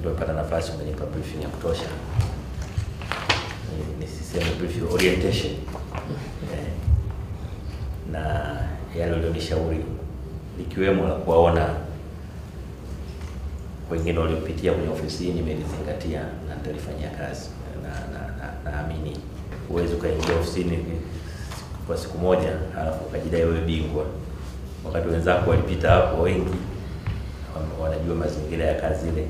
tumepata nafasi umenipa briefing ya kutosha. Ni siseme briefing orientation. Na yale ulionishauri likiwemo la kuwaona wengine waliopitia kwenye ofisi hii nimelizingatia na nitalifanyia kazi. Naamini uwezo ukaingia ofisini kwa siku moja halafu ukajidai wewe bingwa, wakati wenzako walipita hapo wengi wanajua mazingira ya kazi ile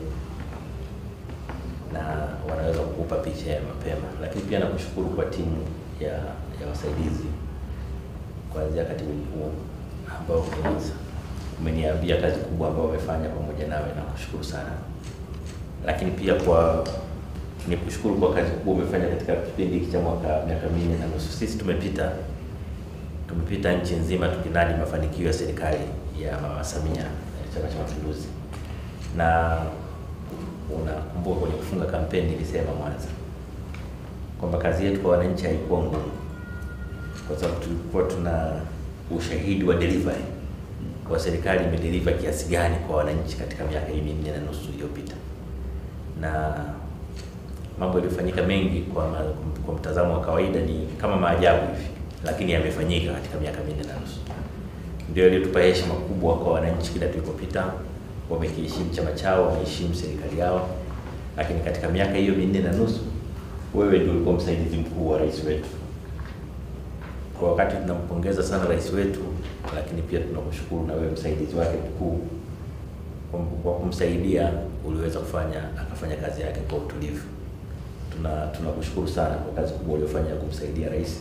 na wanaweza kukupa picha ya mapema. Lakini pia nakushukuru kwa timu ya wasaidizi kuanzia katibu mkuu ambao umeniambia kazi kubwa ambayo wamefanya pamoja nawe, na kushukuru sana. Lakini pia nikushukuru kwa kazi kubwa umefanya katika kipindi hiki cha miaka 4.5. Sisi tumepita nchi nzima tukinadi mafanikio ya serikali ya Mama Samia, Chama cha Mapinduzi. Na unakumbuka kwenye kufunga kampeni nilisema Mwanza kwamba kazi yetu kwa wananchi haikuwa ngumu, kwa sababu tulikuwa tuna ushahidi wa delivery kwa serikali imedeliver kiasi gani kwa wananchi katika miaka hii 4.5 iliyopita. Na mambo yaliyofanyika mengi kwa mtazamo wa kawaida ni kama maajabu hivi, lakini yamefanyika katika miaka 4.5. Ndio iliyotupa heshima kubwa kwa wananchi kila tulipopita. Wamekiheshimu chama chao, wameheshimu serikali yao. Lakini katika miaka hiyo 4.5 wewe ndio ulikuwa msaidizi mkuu wa rais wetu. Kwa wakati tunampongeza sana rais wetu, lakini pia tunakushukuru na wewe msaidizi wake mkuu kwa kumsaidia uliweza akafanya kazi yake kwa utulivu. Tunakushukuru sana kwa kazi kubwa uliyofanya kumsaidia rais,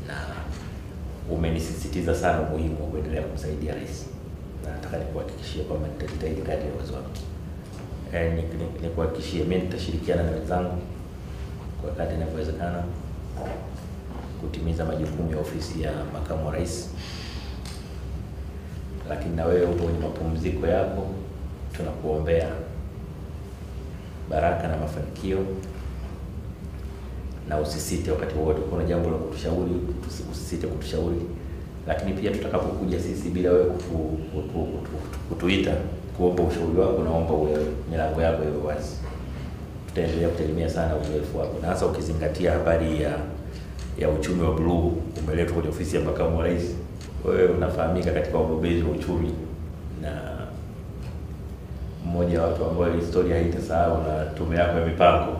na umenisisitiza sana umuhimu wa kuendelea kumsaidia rais. Na nataka nikuhakikishie kwamba nitajitahidi kadri ya uwezo wangu. Nikuhakikishie mimi nitashirikiana na wenzangu kwa kadri inavyowezekana kutimiza majukumu ya ofisi ya makamu wa rais. Lakini na wewe upo kwenye mapumziko yako, tunakuombea baraka na mafanikio, na usisite wakati wote kuna jambo la kutushauri, usisite kutushauri. Lakini pia tutakapokuja sisi bila wewe kutuita kuomba ushauri wako, naomba milango yako iwe wazi. Tutaendelea kutegemea sana uzoefu wako, na hasa ukizingatia habari ya uchumi wa blue umeletwa kwenye ofisi ya makamu wa rais. Wewe unafahamika katika ubobezi wa uchumi na mmoja wa watu ambao historia haitasahau na tume yako ya mipango.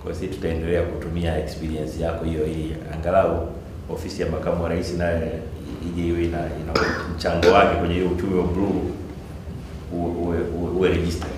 Kwa sisi tutaendelea kutumia experience yako hiyo ili angalau ofisi ya makamu wa rais naye ije iwe ina mchango wake kwenye hiyo uchumi wa blue uwe registered.